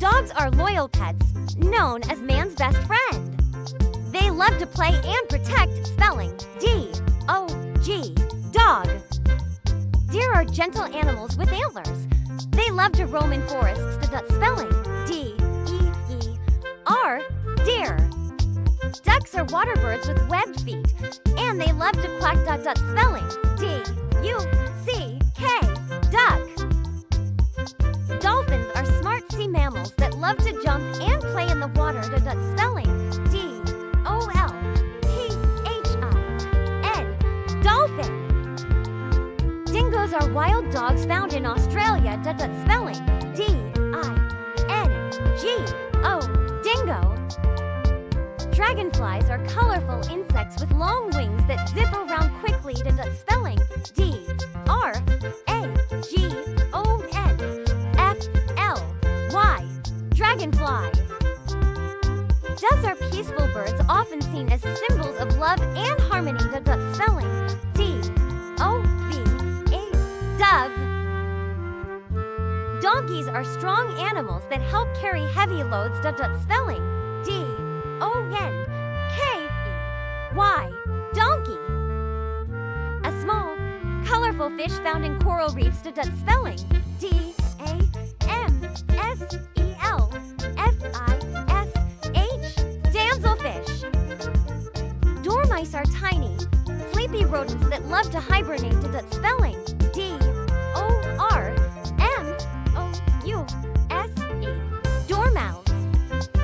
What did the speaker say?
Dogs are loyal pets, known as man's best friend. They love to play and protect, spelling D-O-G, dog. Deer are gentle animals with antlers. They love to roam in forests, spelling D-E-E-R, deer. Ducks are water birds with webbed feet, and they love to quack, spelling D-U-C-K, duck. Dolphins are smart sea mammals that love to jump and play in the water, spelling D-O-L-P-H-I-N, dolphin. Dingoes are wild dogs found in Australia, spelling D-I-N-G-O, dingo. Dragonflies are colorful insects with long wings that zip around quickly, spelling D-R-A-G-O-N-F-L-Y, dragonfly. Doves are peaceful birds often seen as symbols of love and harmony, spelling D-O-V-E, dove. Donkeys are strong animals that help carry heavy loads, spelling D-O-N-K-E-Y, donkey. A small, colorful fish found in coral reefs, spelling D-A-M-S-E-L-F-I-S-H, damselfish. Dormice are tiny, sleepy rodents that love to hibernate, spelling